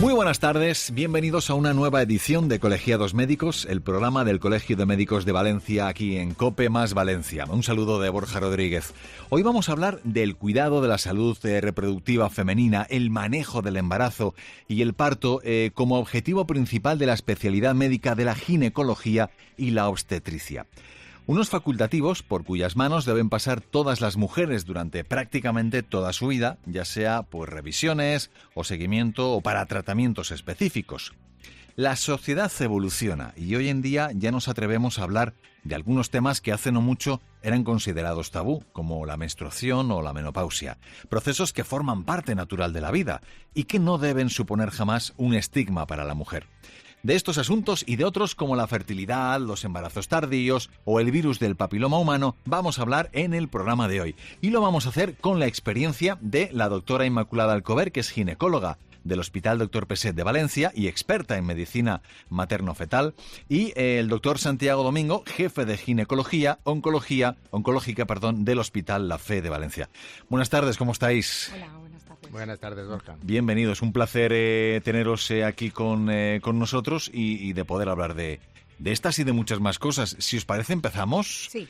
Muy buenas tardes, bienvenidos a una nueva edición de Colegiados Médicos, el programa del Colegio de Médicos de Valencia, aquí en COPE más Valencia. Un saludo de Borja Rodríguez. Hoy vamos a hablar del cuidado de la salud reproductiva femenina, el manejo del embarazo y el parto como objetivo principal de la especialidad médica de la ginecología y la obstetricia. Unos facultativos por cuyas manos deben pasar todas las mujeres durante prácticamente toda su vida, ya sea por revisiones o seguimiento o para tratamientos específicos. La sociedad evoluciona y hoy en día ya nos atrevemos a hablar de algunos temas que hace no mucho eran considerados tabú, como la menstruación o la menopausia, procesos que forman parte natural de la vida y que no deben suponer jamás un estigma para la mujer. De estos asuntos y de otros como la fertilidad, los embarazos tardíos o el virus del papiloma humano vamos a hablar en el programa de hoy. Y lo vamos a hacer con la experiencia de la doctora Inmaculada Alcover, que es ginecóloga del Hospital Dr. Peset de Valencia y experta en medicina materno-fetal, y el doctor Santiago Domingo, jefe de ginecología oncológica del Hospital La Fe de Valencia. Buenas tardes, ¿cómo estáis? Hola, buenas tardes. Buenas tardes, Borja. Bienvenidos, un placer teneros aquí con nosotros y de poder hablar de estas y de muchas más cosas. Si os parece, empezamos. Sí.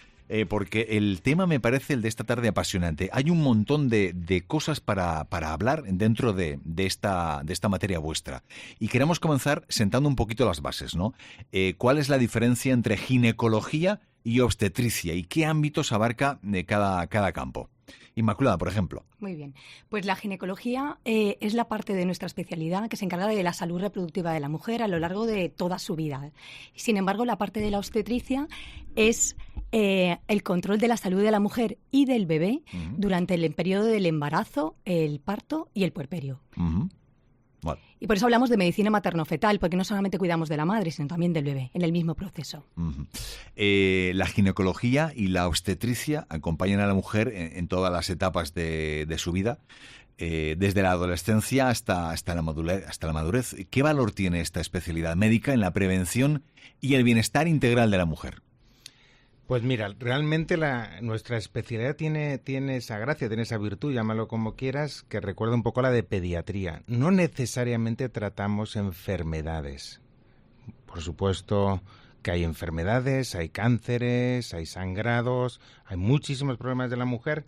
Porque el tema me parece el de esta tarde apasionante. Hay un montón de cosas para hablar dentro de esta materia vuestra. Y queremos comenzar sentando un poquito las bases, ¿no? ¿Cuál es la diferencia entre ginecología y obstetricia? ¿Y qué ámbitos abarca de cada campo? Inmaculada, por ejemplo. Muy bien. Pues la ginecología es la parte de nuestra especialidad que se encarga de la salud reproductiva de la mujer a lo largo de toda su vida. Sin embargo, la parte de la obstetricia es el control de la salud de la mujer y del bebé durante el periodo del embarazo, el parto y el puerperio. Vale. Y por eso hablamos de medicina materno-fetal, porque no solamente cuidamos de la madre, sino también del bebé, en el mismo proceso. La ginecología y la obstetricia acompañan a la mujer en todas las etapas de su vida, desde la adolescencia hasta la madurez. ¿Qué valor tiene esta especialidad médica en la prevención y el bienestar integral de la mujer? Pues mira, realmente nuestra especialidad tiene esa gracia, tiene esa virtud, llámalo como quieras, que recuerda un poco la de pediatría. No necesariamente tratamos enfermedades. Por supuesto que hay enfermedades, hay cánceres, hay sangrados, hay muchísimos problemas de la mujer,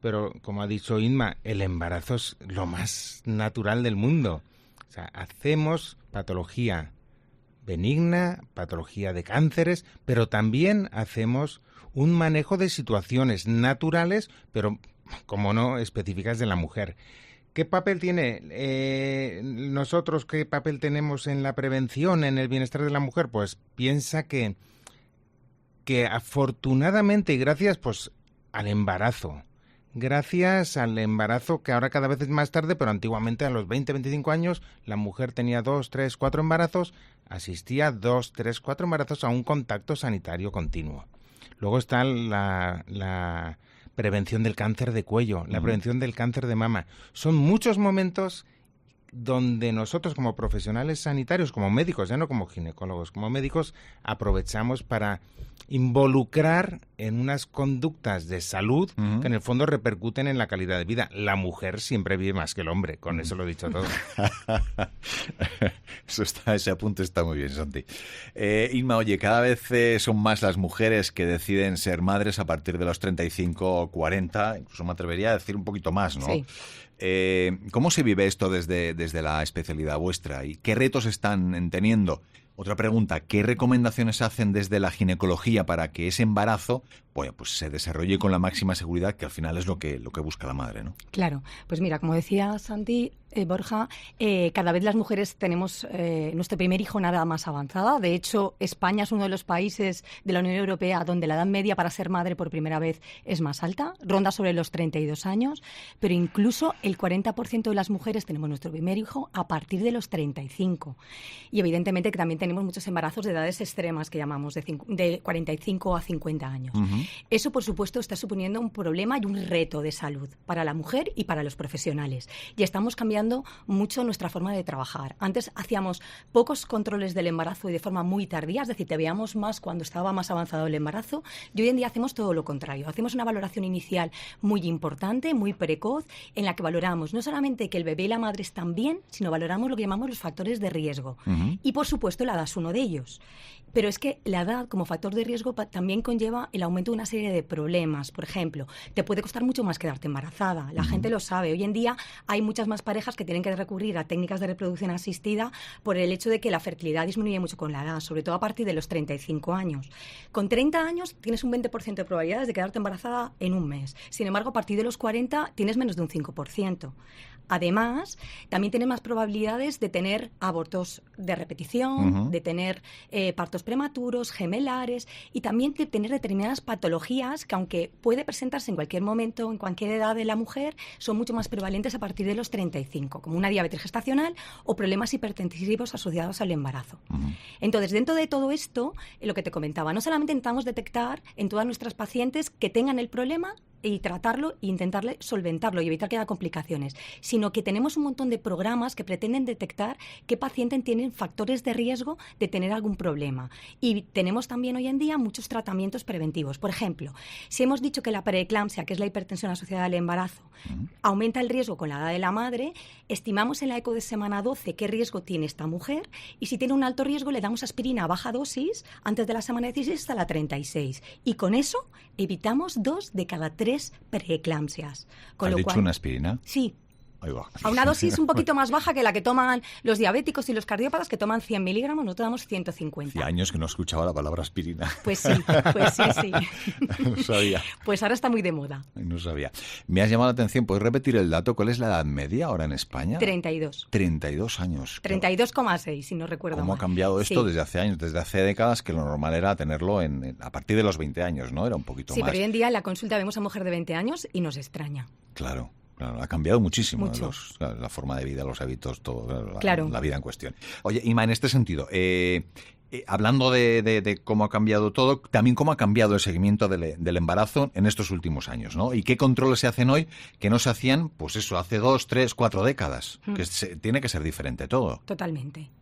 pero como ha dicho Inma, el embarazo es lo más natural del mundo. O sea, hacemos patología benigna, patología de cánceres, pero también hacemos un manejo de situaciones naturales, pero, como no, específicas de la mujer. ¿Qué papel tiene nosotros? ¿Qué papel tenemos en la prevención, en el bienestar de la mujer? Pues piensa que afortunadamente y gracias pues al embarazo, que ahora cada vez es más tarde, pero antiguamente a los 20, 25 años la mujer tenía 2, 3, 4 embarazos, asistía a 2, 3, 4 embarazos a un contacto sanitario continuo. Luego está la prevención del cáncer de cuello, la prevención del cáncer de mama. Son muchos momentos donde nosotros como profesionales sanitarios, como médicos, ya no como ginecólogos, como médicos, aprovechamos para involucrar en unas conductas de salud que en el fondo repercuten en la calidad de vida. La mujer siempre vive más que el hombre, con eso lo he dicho todo. Ese apunte está muy bien, Santi. Inma, oye, cada vez son más las mujeres que deciden ser madres a partir de los 35 o 40, incluso me atrevería a decir un poquito más, ¿no? Sí. ¿Cómo se vive esto desde la especialidad vuestra y qué retos están teniendo? Otra pregunta, ¿qué recomendaciones hacen desde la ginecología para que ese embarazo pues se desarrolle con la máxima seguridad, que al final es lo que busca la madre, ¿no? Claro, pues mira, como decía Santi, Borja, cada vez las mujeres tenemos nuestro primer hijo nada más avanzada. De hecho, España es uno de los países de la Unión Europea donde la edad media para ser madre por primera vez es más alta, ronda sobre los 32 años, pero incluso el 40% de las mujeres tenemos nuestro primer hijo a partir de los 35. Y evidentemente que también tenemos muchos embarazos de edades extremas, que llamamos, de 45 a 50 años. Eso, por supuesto, está suponiendo un problema y un reto de salud para la mujer y para los profesionales. Y estamos cambiando mucho nuestra forma de trabajar. Antes hacíamos pocos controles del embarazo y de forma muy tardía, es decir, te veíamos más cuando estaba más avanzado el embarazo, y hoy en día hacemos todo lo contrario. Hacemos una valoración inicial muy importante, muy precoz, en la que valoramos no solamente que el bebé y la madre están bien, sino valoramos lo que llamamos los factores de riesgo. Y, por supuesto, la edad es uno de ellos. Pero es que la edad, como factor de riesgo, también conlleva el aumento de una serie de problemas. Por ejemplo, te puede costar mucho más quedarte embarazada. La gente lo sabe. Hoy en día hay muchas más parejas que tienen que recurrir a técnicas de reproducción asistida por el hecho de que la fertilidad disminuye mucho con la edad, sobre todo a partir de los 35 años. Con 30 años tienes un 20% de probabilidades de quedarte embarazada en un mes. Sin embargo, a partir de los 40 tienes menos de un 5%. Además, también tienes más probabilidades de tener abortos de repetición, de tener partos prematuros, gemelares, y también de tener determinadas patologías que, aunque puede presentarse en cualquier momento, en cualquier edad de la mujer, son mucho más prevalentes a partir de los 35, como una diabetes gestacional o problemas hipertensivos asociados al embarazo. Entonces, dentro de todo esto, lo que te comentaba, no solamente intentamos detectar en todas nuestras pacientes que tengan el problema y tratarlo e intentarle solventarlo y evitar que haya complicaciones, sino que tenemos un montón de programas que pretenden detectar qué pacientes tienen factores de riesgo de tener algún problema. Y tenemos también hoy en día muchos tratamientos preventivos. Por ejemplo, si hemos dicho que la preeclampsia, que es la hipertensión asociada al embarazo, aumenta el riesgo con la edad de la madre, estimamos en la eco de semana 12 qué riesgo tiene esta mujer, y si tiene un alto riesgo le damos aspirina a baja dosis antes de la semana 16 hasta la 36. Y con eso evitamos 2 de cada 3 preeclampsias. ¿Has dicho una aspirina? Sí. Ahí va. A una dosis un poquito más baja que la que toman los diabéticos y los cardiópatas, que toman 100 miligramos, nosotros damos 150. Hace años que no escuchaba la palabra aspirina. Pues sí. No sabía. Pues ahora está muy de moda. No sabía. Me has llamado la atención, ¿puedes repetir el dato? ¿Cuál es la edad media ahora en España? 32. 32 años. 32,6, si no recuerdo ¿Cómo mal. ha cambiado esto desde hace años, desde hace décadas, que lo normal era tenerlo a partir de los 20 años, ¿no? Era un poquito más. Sí, pero hoy en día en la consulta vemos a mujer de 20 años y nos extraña. Claro, ha cambiado muchísimo Mucho. la forma de vida, los hábitos, todo, Claro. la vida en cuestión. Oye, Ima, en este sentido, hablando de cómo ha cambiado todo, también cómo ha cambiado el seguimiento del embarazo en estos últimos años, ¿no? Y qué controles se hacen hoy que no se hacían, pues eso, hace 2, 3, 4 décadas. Que tiene que ser diferente todo.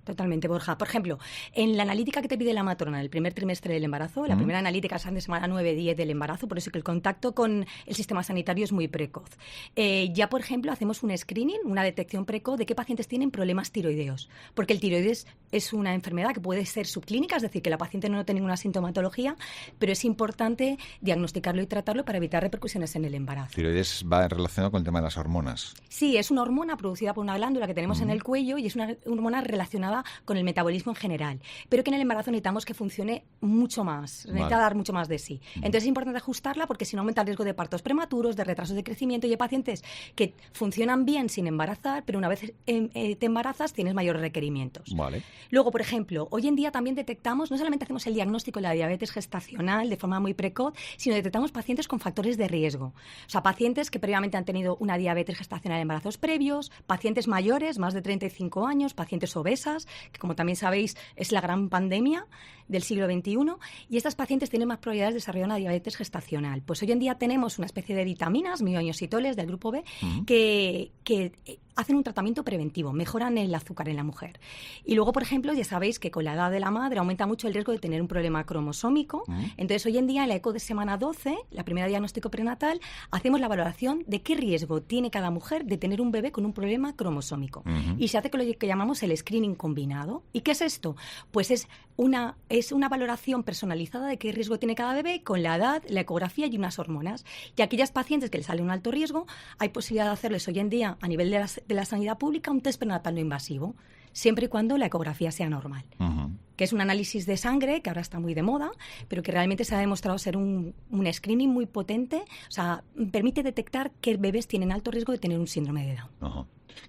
Totalmente, Borja. Por ejemplo, en la analítica que te pide la matrona el primer trimestre del embarazo, la primera analítica es de semana 9-10 del embarazo, por eso que el contacto con el sistema sanitario es muy precoz. Ya, por ejemplo, hacemos un screening, una detección precoz de qué pacientes tienen problemas tiroideos, porque el tiroides es una enfermedad que puede ser subclínica, es decir, que la paciente no tiene ninguna sintomatología, pero es importante diagnosticarlo y tratarlo para evitar repercusiones en el embarazo. Tiroides va relacionado con el tema de las hormonas. Sí, es una hormona producida por una glándula que tenemos en el cuello y es una hormona relacionada con el metabolismo en general, pero que en el embarazo necesitamos que funcione mucho más, necesita dar mucho más de sí. Entonces es importante ajustarla porque si no aumenta el riesgo de partos prematuros, de retrasos de crecimiento, y hay pacientes que funcionan bien sin embarazar, pero una vez te embarazas tienes mayores requerimientos. Vale. Luego, por ejemplo, hoy en día también detectamos, no solamente hacemos el diagnóstico de la diabetes gestacional de forma muy precoz, sino detectamos pacientes con factores de riesgo. O sea, pacientes que previamente han tenido una diabetes gestacional en embarazos previos, pacientes mayores, más de 35 años, pacientes obesas, que como también sabéis es la gran pandemia del siglo XXI, y estas pacientes tienen más probabilidades de desarrollar una diabetes gestacional. Pues hoy en día tenemos una especie de vitaminas, mioinositoles del grupo B, que hacen un tratamiento preventivo, mejoran el azúcar en la mujer. Y luego, por ejemplo, ya sabéis que con la edad de la madre aumenta mucho el riesgo de tener un problema cromosómico. Entonces, hoy en día, en la eco de semana 12, la primera diagnóstico prenatal, hacemos la valoración de qué riesgo tiene cada mujer de tener un bebé con un problema cromosómico. Y se hace con lo que llamamos el screening combinado. ¿Y qué es esto? Pues es una valoración personalizada de qué riesgo tiene cada bebé con la edad, la ecografía y unas hormonas. Y a aquellas pacientes que les sale un alto riesgo, hay posibilidad de hacerles hoy en día, a nivel de la sanidad pública, un test prenatal no invasivo, siempre y cuando la ecografía sea normal. Que es un análisis de sangre, que ahora está muy de moda, pero que realmente se ha demostrado ser un screening muy potente. O sea, permite detectar qué bebés tienen alto riesgo de tener un síndrome de Down. Ajá.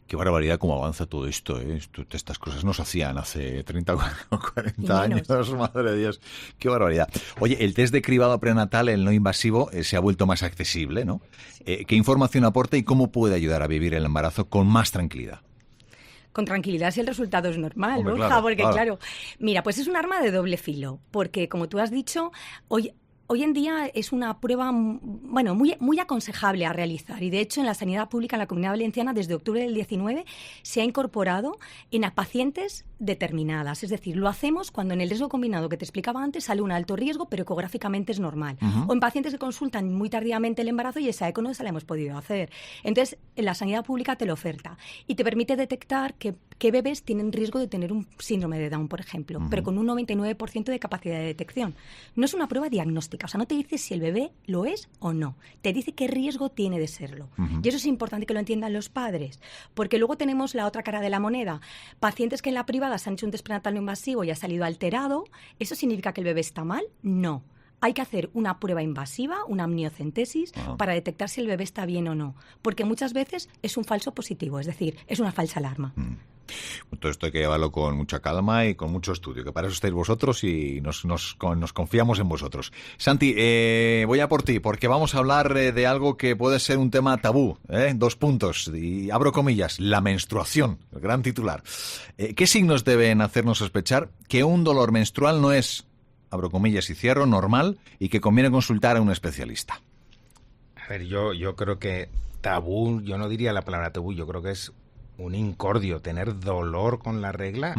Qué barbaridad cómo avanza todo esto, ¿eh? Estas cosas no se hacían hace 30 o 40 años, madre de Dios. Qué barbaridad. Oye, el test de cribado prenatal, el no invasivo, se ha vuelto más accesible, ¿no? Sí. ¿Qué información aporta y cómo puede ayudar a vivir el embarazo con más tranquilidad? con tranquilidad si el resultado es normal, Hombre, Borja, claro, porque claro. claro, mira, pues es un arma de doble filo, porque como tú has dicho, hoy en día es una prueba, bueno, muy aconsejable a realizar, y de hecho en la sanidad pública en la Comunidad Valenciana desde octubre del 19 se ha incorporado en pacientes determinadas, es decir, lo hacemos cuando en el riesgo combinado que te explicaba antes sale un alto riesgo pero ecográficamente es normal, o en pacientes que consultan muy tardíamente el embarazo y esa eco no se la hemos podido hacer. Entonces la sanidad pública te lo oferta y te permite detectar qué bebés tienen riesgo de tener un síndrome de Down, por ejemplo, pero con un 99% de capacidad de detección. No es una prueba diagnóstica, o sea, no te dice si el bebé lo es o no, te dice qué riesgo tiene de serlo. Y eso es importante que lo entiendan los padres, porque luego tenemos la otra cara de la moneda. Pacientes que en la privada se han hecho un test prenatal no invasivo y ha salido alterado, ¿eso significa que el bebé está mal? No. Hay que hacer una prueba invasiva, una amniocentesis, para detectar si el bebé está bien o no, porque muchas veces es un falso positivo, es decir, es una falsa alarma. Todo esto hay que llevarlo con mucha calma y con mucho estudio, que para eso estáis vosotros y nos confiamos en vosotros. Santi, voy a por ti, porque vamos a hablar de algo que puede ser un tema tabú, 2 puntos, y abro comillas, la menstruación, el gran titular. ¿Qué signos deben hacernos sospechar que un dolor menstrual no es, abro comillas y cierro, normal y que conviene consultar a un especialista? A ver, yo creo que tabú, yo no diría la palabra tabú, yo creo que es un incordio. Tener dolor con la regla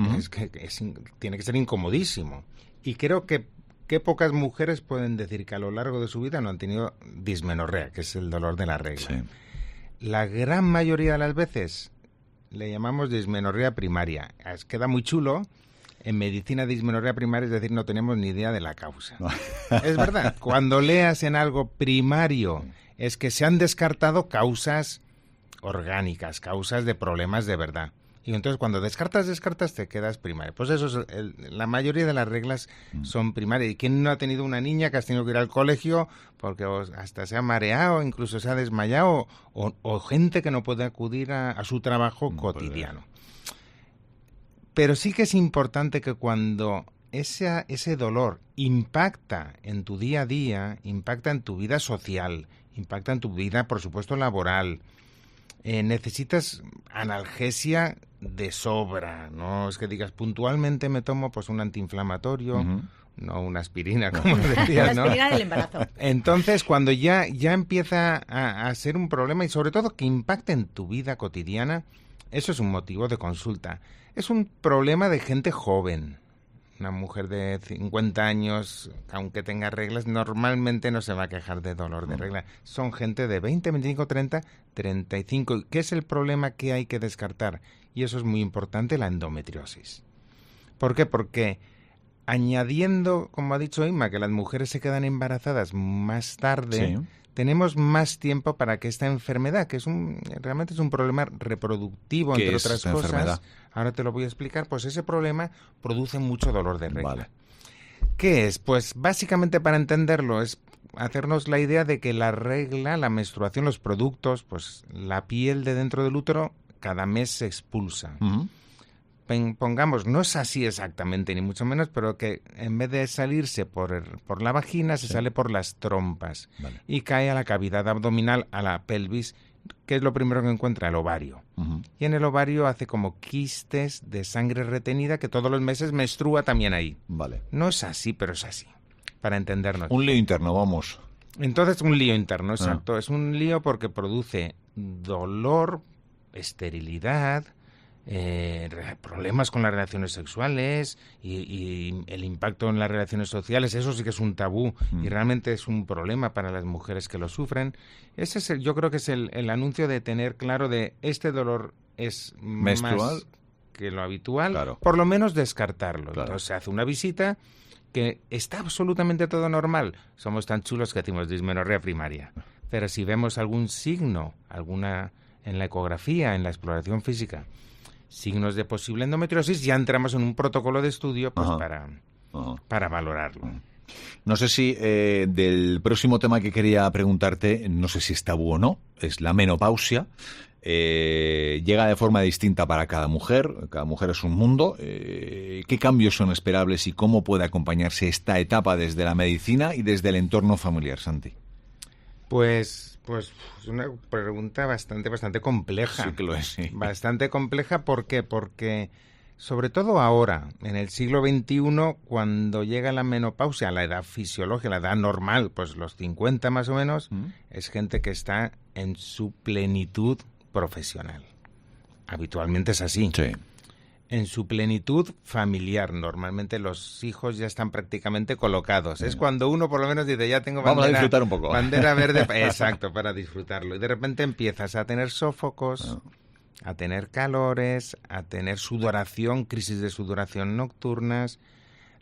tiene que ser incomodísimo. Y creo que pocas mujeres pueden decir que a lo largo de su vida no han tenido dismenorrea, que es el dolor de la regla. Sí. La gran mayoría de las veces le llamamos dismenorrea primaria. Queda muy chulo. En medicina, dismenorrea primaria, es decir, no tenemos ni idea de la causa. Es verdad, cuando leas en algo primario, es que se han descartado causas orgánicas, causas de problemas de verdad. Y entonces cuando descartas, te quedas primario. Pues eso es, la mayoría de las reglas son primarias. ¿Y quién no ha tenido una niña que has tenido que ir al colegio porque hasta se ha mareado, incluso se ha desmayado, o gente que no puede acudir a su trabajo cotidiano? Pero sí que es importante que cuando ese dolor impacta en tu día a día, impacta en tu vida social, impacta en tu vida, por supuesto, laboral, necesitas analgesia de sobra, no es que digas puntualmente me tomo pues un antiinflamatorio, no una aspirina, como decías, ¿no? La aspirina del embarazo. Entonces, cuando ya empieza a ser un problema y sobre todo que impacte en tu vida cotidiana, eso es un motivo de consulta. Es un problema de gente joven. Una mujer de 50 años, aunque tenga reglas, normalmente no se va a quejar de dolor de regla. Son gente de 20, 25, 30, 35. ¿Qué es el problema que hay que descartar? Y eso es muy importante, la endometriosis. ¿Por qué? Porque añadiendo, como ha dicho Inma, que las mujeres se quedan embarazadas más tarde, tenemos más tiempo para que esta enfermedad, que realmente es un problema reproductivo, entre otras cosas, enfermedad? Ahora te lo voy a explicar, pues ese problema produce mucho dolor de regla. Vale. ¿Qué es? Pues básicamente, para entenderlo, es hacernos la idea de que la regla, la menstruación, los productos, pues la piel de dentro del útero cada mes se expulsa. Pongamos, no es así exactamente, ni mucho menos, pero que en vez de salirse por la vagina, se sale por las trompas y cae a la cavidad abdominal, a la pelvis, que es lo primero que encuentra, el ovario. Y en el ovario hace como quistes de sangre retenida que todos los meses menstrua también ahí. Vale. No es así, pero es así, para entendernos. Un lío interno, vamos. Entonces, un lío interno, exacto. Es un lío porque produce dolor, esterilidad, problemas con las relaciones sexuales y el impacto en las relaciones sociales. Eso sí que es un tabú y realmente es un problema para las mujeres que lo sufren. Ese es yo creo que es el anuncio de tener claro de este dolor es menstrual más que lo habitual, claro. Por lo menos descartarlo. Claro. Entonces se hace una visita que está absolutamente todo normal. Somos tan chulos que decimos dismenorrea primaria. Pero si vemos algún signo, alguna en la ecografía, en la exploración física, signos de posible endometriosis, ya entramos en un protocolo de estudio pues para valorarlo. No sé si del próximo tema que quería preguntarte, no sé si es tabú o no, es la menopausia. Llega de forma distinta para cada mujer es un mundo. ¿Qué cambios son esperables y cómo puede acompañarse esta etapa desde la medicina y desde el entorno familiar, Santi? Pues Pues es una pregunta bastante compleja. Sí que lo es, sí. Bastante compleja, ¿por qué? Porque sobre todo ahora, en el siglo XXI, cuando llega la menopausia, la edad fisiológica, la edad normal, pues los 50 más o menos, es gente que está en su plenitud profesional. Habitualmente es así. Sí. En su plenitud familiar. Normalmente los hijos ya están prácticamente colocados. Es cuando uno por lo menos dice, ya tengo Vamos a disfrutar un poco. Bandera verde, exacto, para disfrutarlo. Y de repente empiezas a tener sofocos, a tener calores, a tener sudoración, crisis de sudoración nocturnas,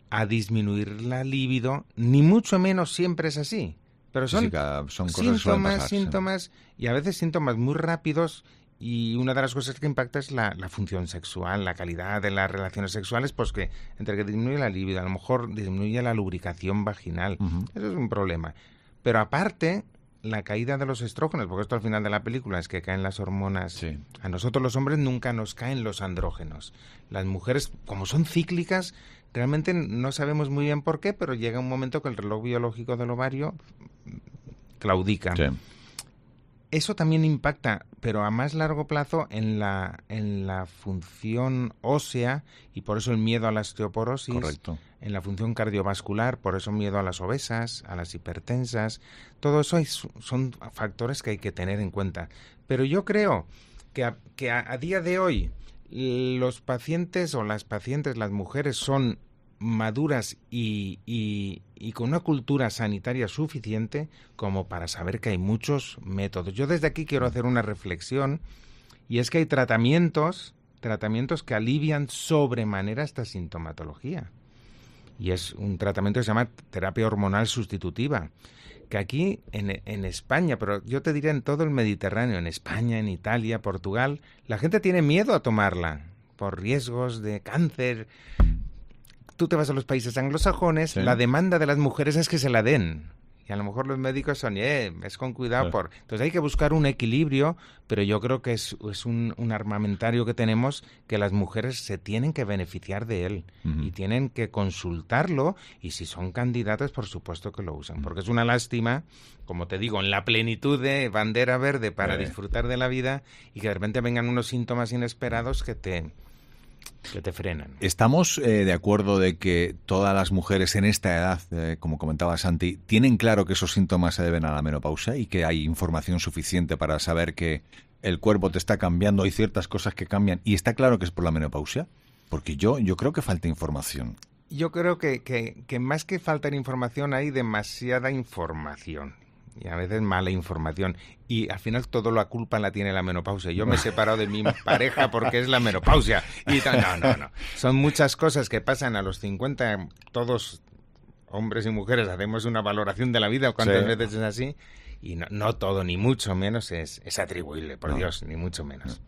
a disminuir la libido. Ni mucho menos siempre es así. Pero son cosas que suelen pasar, síntomas, y a veces síntomas muy rápidos. Y una de las cosas que impacta es la función sexual, la calidad de las relaciones sexuales, pues que entre que disminuye la libido, a lo mejor disminuye la lubricación vaginal. Eso es un problema. Pero aparte, la caída de los estrógenos, porque esto al final de la película es que caen las hormonas. Sí. A nosotros los hombres nunca nos caen los andrógenos. Las mujeres, como son cíclicas, realmente no sabemos muy bien por qué, pero llega un momento que el reloj biológico del ovario claudica. Sí. Eso también impacta, pero a más largo plazo, en la función ósea, y por eso el miedo a la osteoporosis. Correcto. En la función cardiovascular, por eso miedo a las obesas, a las hipertensas. Todo eso son factores que hay que tener en cuenta. Pero yo creo que a día de hoy los pacientes o las pacientes, las mujeres, son maduras y con una cultura sanitaria suficiente como para saber que hay muchos métodos. Yo desde aquí quiero hacer una reflexión, y es que hay tratamientos que alivian sobremanera esta sintomatología. Y es un tratamiento que se llama terapia hormonal sustitutiva, que aquí en España, pero yo te diría en todo el Mediterráneo, en España, en Italia, Portugal, la gente tiene miedo a tomarla por riesgos de cáncer. Tú te vas a los países anglosajones, sí. La demanda de las mujeres es que se la den. Y a lo mejor los médicos son, es con cuidado. Claro. Entonces hay que buscar un equilibrio, pero yo creo que es un armamentario que tenemos, que las mujeres se tienen que beneficiar de él. Y tienen que consultarlo, y si son candidatas, por supuesto que lo usan. Porque es una lástima, como te digo, en la plenitud de bandera verde para disfrutar de la vida, y que de repente vengan unos síntomas inesperados que te frenan. ¿Estamos de acuerdo de que todas las mujeres en esta edad, como comentaba Santi, tienen claro que esos síntomas se deben a la menopausia y que hay información suficiente para saber que el cuerpo te está cambiando, hay ciertas cosas que cambian y está claro que es por la menopausia? Porque yo creo que falta información. Yo creo que más que falta de información, hay demasiada información. Y a veces mala información. Y al final todo la culpa la tiene la menopausia. Yo me he separado de mi pareja porque es la menopausia. Y no. Son muchas cosas que pasan a los 50. Todos, hombres y mujeres, hacemos una valoración de la vida. ¿Cuántas veces es así? Y no todo, ni mucho menos, es atribuible, por Dios, ni mucho menos.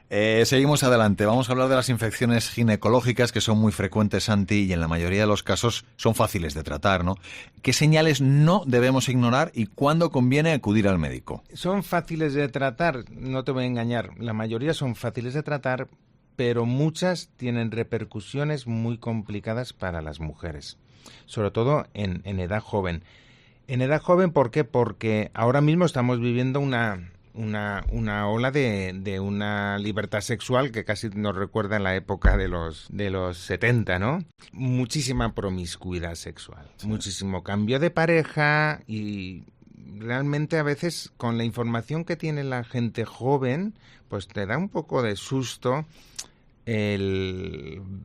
Seguimos adelante. Vamos a hablar de las infecciones ginecológicas, que son muy frecuentes, Santi, y en la mayoría de los casos son fáciles de tratar, ¿no? ¿Qué señales no debemos ignorar y cuándo conviene acudir al médico? Son fáciles de tratar, no te voy a engañar. La mayoría son fáciles de tratar, pero muchas tienen repercusiones muy complicadas para las mujeres, sobre todo en edad joven. En edad joven, ¿por qué? Porque ahora mismo estamos viviendo una ola de una libertad sexual que casi nos recuerda en la época de los 70, ¿no? Muchísima promiscuidad sexual, muchísimo cambio de pareja, y realmente a veces con la información que tiene la gente joven, pues te da un poco de susto.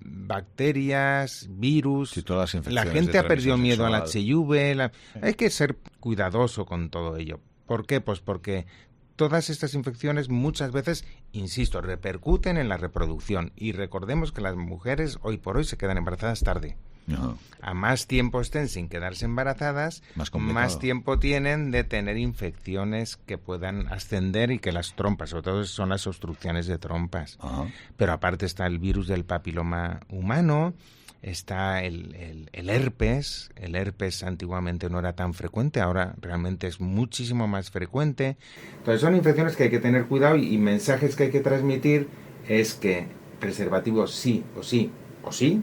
Bacterias, virus, sí, todas las la gente ha perdido miedo sexual. Al HIV, hay que ser cuidadoso con todo ello. ¿Por qué? Pues porque todas estas infecciones muchas veces, insisto, repercuten en la reproducción, y recordemos que las mujeres hoy por hoy se quedan embarazadas tarde. No. A más tiempo estén sin quedarse embarazadas, más tiempo tienen de tener infecciones que puedan ascender, y que las trompas, sobre todo son las obstrucciones de trompas. Pero aparte está el virus del papiloma humano, está el herpes. El herpes antiguamente no era tan frecuente, ahora realmente es muchísimo más frecuente. Entonces son infecciones que hay que tener cuidado, y mensajes que hay que transmitir es que preservativos sí o sí o sí.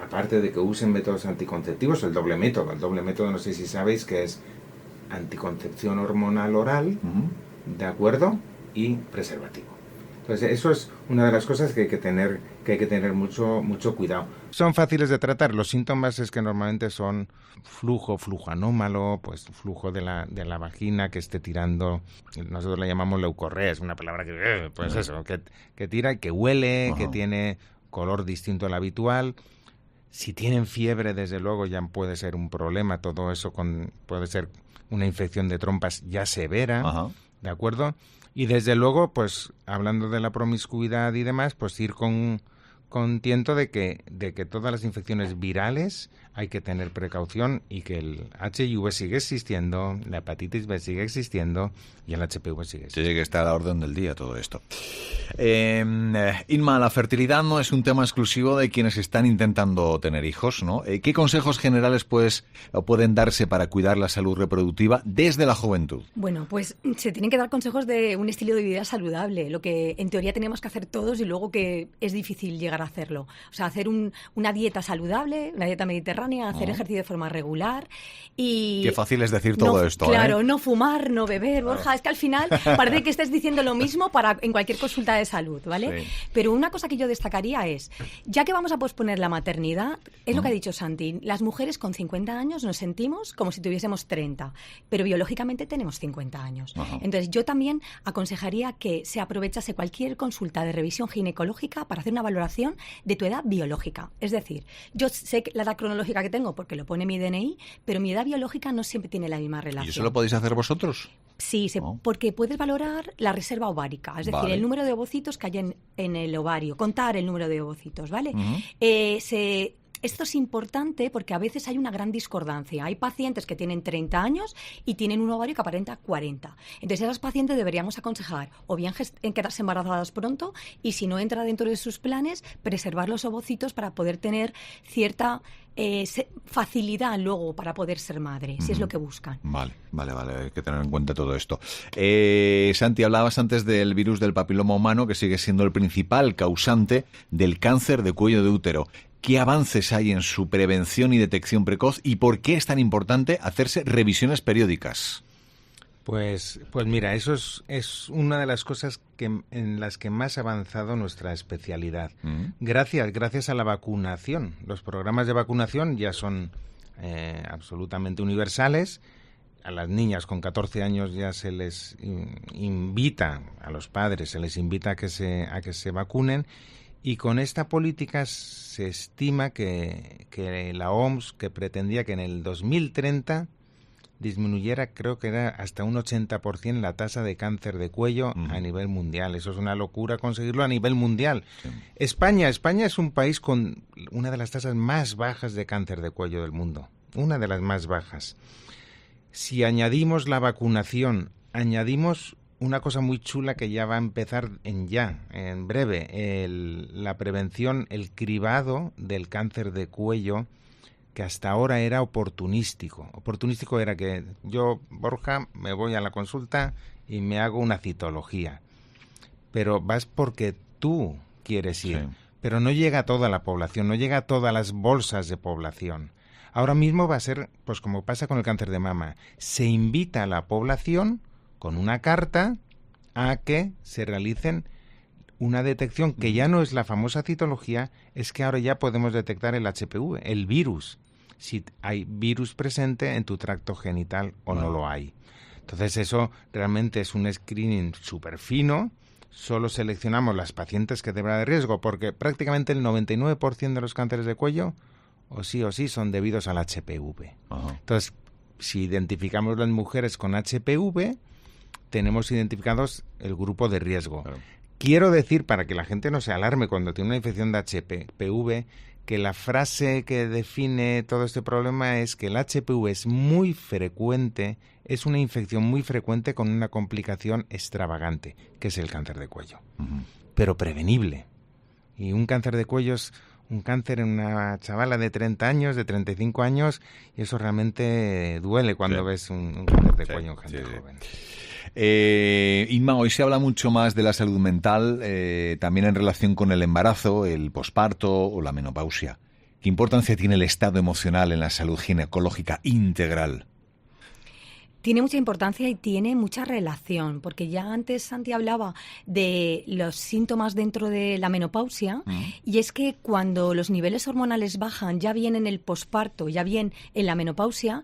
Aparte de que usen métodos anticonceptivos, el doble método no sé si sabéis que es anticoncepción hormonal oral, ¿de acuerdo? Y preservativo. Entonces, eso es una de las cosas que hay que tener mucho cuidado. Son fáciles de tratar. Los síntomas es que normalmente son flujo anómalo, pues flujo de la vagina que esté tirando, nosotros le llamamos leucorrea, es una palabra que, pues eso, que tira y que huele, que tiene color distinto al habitual. Si tienen fiebre, desde luego ya puede ser un problema, todo eso puede ser una infección de trompas ya severa, ¿de acuerdo? Y desde luego, pues hablando de la promiscuidad y demás, pues ir con tiento de que todas las infecciones virales hay que tener precaución y que el HIV sigue existiendo, la hepatitis B sigue existiendo y el HPV sigue existiendo. Sí, que está a la orden del día todo esto. Inma, la fertilidad no es un tema exclusivo de quienes están intentando tener hijos, ¿no? ¿Qué consejos generales pueden darse para cuidar la salud reproductiva desde la juventud? Bueno, pues se tienen que dar consejos de un estilo de vida saludable, lo que en teoría tenemos que hacer todos y luego que es difícil llegar a hacerlo. O sea, hacer una dieta saludable, una dieta mediterránea, hacer ejercicio de forma regular y... Qué fácil es decir todo esto, Claro, no fumar, no beber, Borja. Es que al final parece que estés diciendo lo mismo en cualquier consulta de salud, ¿vale? Sí. Pero una cosa que yo destacaría es, ya que vamos a posponer la maternidad, es lo que ha dicho Santi, las mujeres con 50 años nos sentimos como si tuviésemos 30, pero biológicamente tenemos 50 años. Entonces yo también aconsejaría que se aprovechase cualquier consulta de revisión ginecológica para hacer una valoración de tu edad biológica. Es decir, yo sé la edad cronológica que tengo porque lo pone mi DNI, pero mi edad biológica no siempre tiene la misma relación. ¿Y eso lo podéis hacer vosotros? Sí, porque puedes valorar la reserva ovárica, es decir, el número de ovocitos que hay en el ovario, contar el número de ovocitos, ¿vale? Esto es importante porque a veces hay una gran discordancia. Hay pacientes que tienen 30 años y tienen un ovario que aparenta 40. Entonces, esas pacientes deberíamos aconsejar o bien quedarse embarazadas pronto y, si no entra dentro de sus planes, preservar los ovocitos para poder tener cierta facilidad luego para poder ser madre, si es lo que buscan. Vale, hay que tener en cuenta todo esto. Santi, hablabas antes del virus del papiloma humano, que sigue siendo el principal causante del cáncer de cuello de útero. ¿Qué avances hay en su prevención y detección precoz y por qué es tan importante hacerse revisiones periódicas? Pues mira, eso es una de las cosas en las que más ha avanzado nuestra especialidad. Gracias a la vacunación. Los programas de vacunación ya son absolutamente universales. A las niñas con 14 años ya se les invita, a los padres se les invita a que se vacunen. Y con esta política se estima que la OMS, que pretendía que en el 2030 disminuyera, creo que era hasta un 80% la tasa de cáncer de cuello a nivel mundial. Eso es una locura conseguirlo a nivel mundial. Sí. España es un país con una de las tasas más bajas de cáncer de cuello del mundo. Una de las más bajas. Si añadimos la vacunación, añadimos una cosa muy chula que ya va a empezar en breve, la prevención, el cribado del cáncer de cuello, que hasta ahora era oportunístico. Oportunístico era que yo, Borja, me voy a la consulta y me hago una citología. Pero vas porque tú quieres ir. Sí. Pero no llega a toda la población, no llega a todas las bolsas de población. Ahora mismo va a ser, pues como pasa con el cáncer de mama, se invita a la población con una carta a que se realicen una detección que ya no es la famosa citología, es que ahora ya podemos detectar el HPV, el virus, si hay virus presente en tu tracto genital o no lo hay. Entonces eso realmente es un screening súper fino, solo seleccionamos las pacientes que deberán de riesgo, porque prácticamente el 99% de los cánceres de cuello, o sí, son debidos al HPV. Entonces, si identificamos las mujeres con HPV, tenemos identificados el grupo de riesgo. Claro. Quiero decir, para que la gente no se alarme cuando tiene una infección de HPV, que la frase que define todo este problema es que el HPV es muy frecuente, es una infección muy frecuente con una complicación extravagante, que es el cáncer de cuello, pero prevenible. Y un cáncer de cuello es un cáncer en una chavala de 30 años, de 35 años, y eso realmente duele cuando ves un cáncer de cuello en gente joven. Inma, hoy se habla mucho más de la salud mental, también en relación con el embarazo, el posparto o la menopausia. ¿Qué importancia tiene el estado emocional en la salud ginecológica integral? Tiene mucha importancia y tiene mucha relación, porque ya antes Santi hablaba de los síntomas dentro de la menopausia, y es que cuando los niveles hormonales bajan, ya bien en el posparto, ya bien en la menopausia,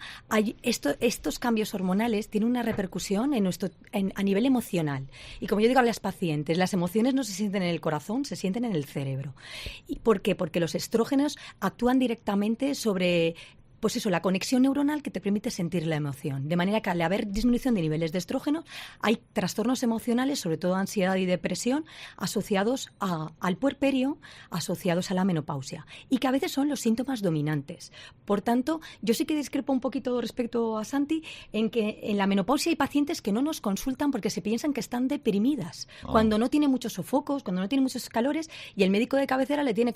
estos cambios hormonales tienen una repercusión a nivel emocional. Y como yo digo a las pacientes, las emociones no se sienten en el corazón, se sienten en el cerebro. ¿Y por qué? Porque los estrógenos actúan directamente sobre la conexión neuronal que te permite sentir la emoción. De manera que al haber disminución de niveles de estrógeno, hay trastornos emocionales, sobre todo ansiedad y depresión, asociados al puerperio, asociados a la menopausia, y que a veces son los síntomas dominantes. Por tanto, yo sí que discrepo un poquito respecto a Santi en que en la menopausia hay pacientes que no nos consultan porque se piensan que están deprimidas, cuando no tienen muchos sofocos, cuando no tienen muchos calores, y el médico de cabecera le tienen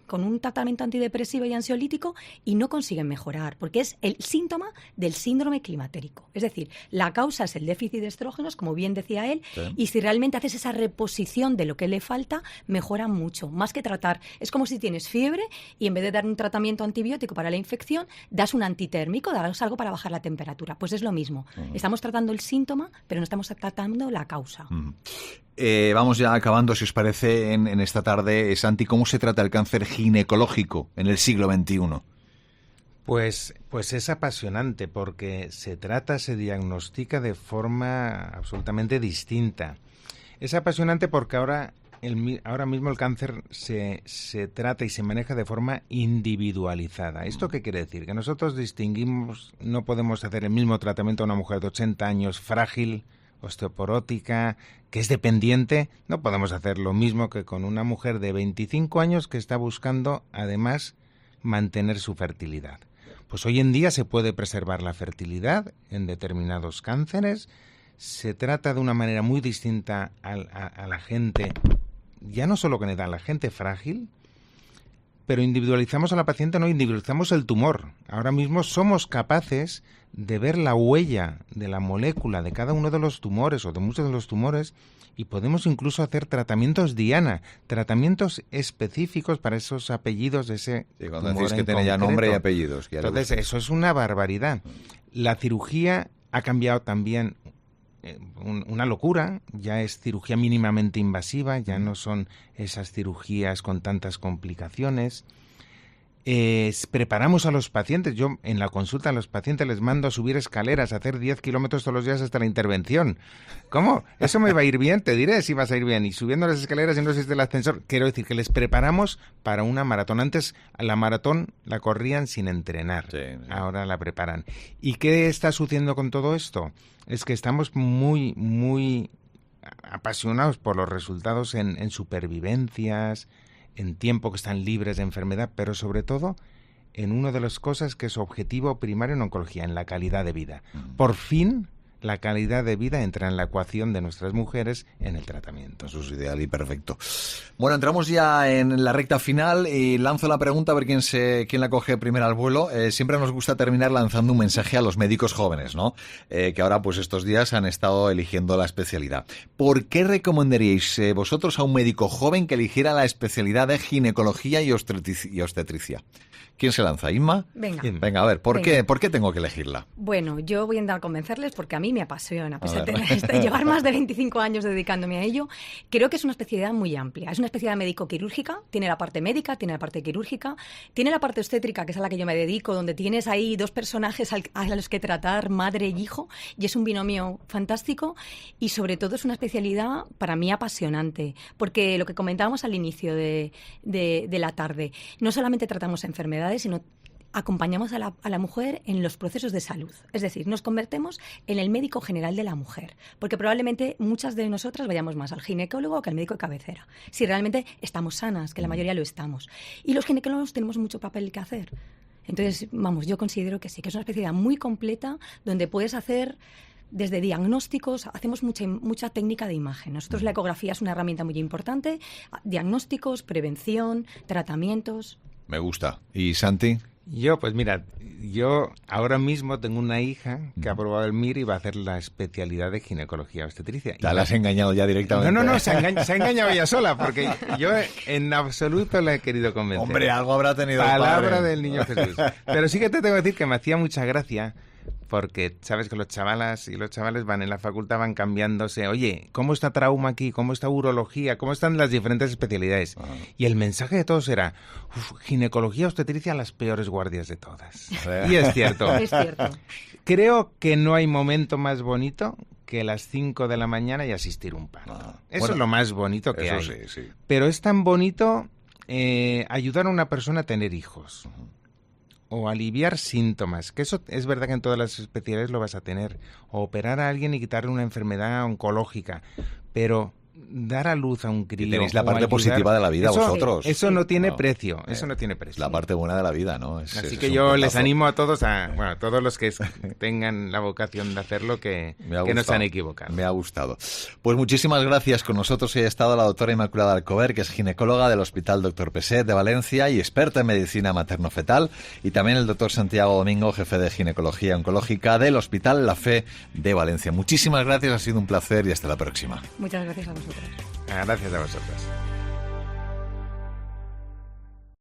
con un tratamiento antidepresivo y ansiolítico y no consiguen mejorar, porque es el síntoma del síndrome climatérico. Es decir, la causa es el déficit de estrógenos, como bien decía él, y si realmente haces esa reposición de lo que le falta, mejora mucho. Más que tratar, es como si tienes fiebre y en vez de dar un tratamiento antibiótico para la infección, das un antitérmico, das algo para bajar la temperatura. Pues es lo mismo. Estamos tratando el síntoma, pero no estamos tratando la causa. Vamos ya acabando, si os parece, en esta tarde. Santi, ¿cómo se trata el cáncer ginecológico en el siglo XXI? Pues es apasionante porque se diagnostica de forma absolutamente distinta. Es apasionante porque ahora mismo el cáncer se trata y se maneja de forma individualizada. ¿Esto qué quiere decir? Que nosotros distinguimos, no podemos hacer el mismo tratamiento a una mujer de 80 años frágil, osteoporótica, que es dependiente. No podemos hacer lo mismo que con una mujer de 25 años que está buscando, además, mantener su fertilidad. Pues hoy en día se puede preservar la fertilidad en determinados cánceres. Se trata de una manera muy distinta a la gente, ya no solo con edad, a la gente frágil, pero individualizamos a la paciente, no individualizamos el tumor. Ahora mismo somos capaces de ver la huella de la molécula de cada uno de los tumores o de muchos de los tumores, y podemos incluso hacer tratamientos diana, tratamientos específicos para esos apellidos de ese cuando tumor decís que tiene ya nombre y apellidos. Entonces, eso es una barbaridad. La cirugía ha cambiado también, una locura. Ya es cirugía mínimamente invasiva, ya no son esas cirugías con tantas complicaciones. Preparamos a los pacientes. Yo en la consulta a los pacientes les mando a subir escaleras, a hacer 10 kilómetros todos los días hasta la intervención. ¿Cómo? ¿Eso me va a ir bien? Te diré si vas a ir bien. Y subiendo las escaleras y no existe el ascensor. Quiero decir que les preparamos para una maratón. Antes la maratón la corrían sin entrenar. Sí. Ahora la preparan. ¿Y qué está sucediendo con todo esto? Es que estamos muy, muy apasionados por los resultados en supervivencias, en tiempo que están libres de enfermedad, pero sobre todo en una de las cosas que es objetivo primario en oncología, en la calidad de vida. Por fin, la calidad de vida entra en la ecuación de nuestras mujeres en el tratamiento. Eso es ideal y perfecto. Bueno, entramos ya en la recta final y lanzo la pregunta a ver quién la coge primero al vuelo. Siempre nos gusta terminar lanzando un mensaje a los médicos jóvenes, ¿no? Que ahora, pues estos días han estado eligiendo la especialidad. ¿Por qué recomendaríais vosotros a un médico joven que eligiera la especialidad de ginecología y obstetricia? ¿Quién se lanza? ¿Inma? Venga, a ver, ¿por qué tengo que elegirla? Bueno, yo voy a intentar convencerles porque a mí me apasiona. A pesar de llevar más de 25 años dedicándome a ello, creo que es una especialidad muy amplia. Es una especialidad médico-quirúrgica, tiene la parte médica, tiene la parte quirúrgica, tiene la parte obstétrica, que es a la que yo me dedico, donde tienes ahí dos personajes a los que tratar, madre y hijo, y es un binomio fantástico, y sobre todo es una especialidad para mí apasionante, porque lo que comentábamos al inicio de la tarde, no solamente tratamos enfermedades, sino acompañamos a la mujer en los procesos de salud. Es decir, nos convertimos en el médico general de la mujer, porque probablemente muchas de nosotras vayamos más al ginecólogo que al médico de cabecera, si realmente estamos sanas, que la mayoría lo estamos. Y los ginecólogos tenemos mucho papel que hacer. Entonces, yo considero que sí, que es una especialidad muy completa donde puedes hacer desde diagnósticos, hacemos mucha técnica de imagen. Nosotros la ecografía es una herramienta muy importante, diagnósticos, prevención, tratamientos. Me gusta. ¿Y Santi? Pues mira, yo ahora mismo tengo una hija que ha aprobado el MIR y va a hacer la especialidad de ginecología obstetricia. ¿Te la has engañado ya directamente? No, se ha engañado ella sola, porque yo en absoluto la he querido convencer. Hombre, algo habrá tenido Palabra el padre del niño Jesús. Pero sí que te tengo que decir que me hacía mucha gracia porque sabes que los chavalas y los chavales van en la facultad, van cambiándose. Oye, ¿cómo está trauma aquí? ¿Cómo está urología? ¿Cómo están las diferentes especialidades? Y el mensaje de todos era, ginecología, obstetricia, las peores guardias de todas. Y es cierto. Es cierto. Creo que no hay momento más bonito que las 5 de la mañana y asistir un parto. Eso es lo más bonito que hay. Sí. Pero es tan bonito ayudar a una persona a tener hijos. O aliviar síntomas, que eso es verdad que en todas las especialidades lo vas a tener, o operar a alguien y quitarle una enfermedad oncológica, pero dar a luz a un crío... Y tenéis la parte positiva de la vida vosotros. Eso no tiene precio, eso no tiene precio. La parte buena de la vida, ¿no? Así que yo les animo a todos, a todos los que tengan la vocación de hacerlo, que no se han equivocado. Me ha gustado. Pues muchísimas gracias. Con nosotros hoy ha estado la doctora Inmaculada Alcover, que es ginecóloga del Hospital Dr. Peset de Valencia y experta en medicina materno-fetal, y también el doctor Santiago Domingo, jefe de ginecología oncológica del Hospital La Fe de Valencia. Muchísimas gracias, ha sido un placer y hasta la próxima. Muchas gracias a vosotros. Gracias a vosotros.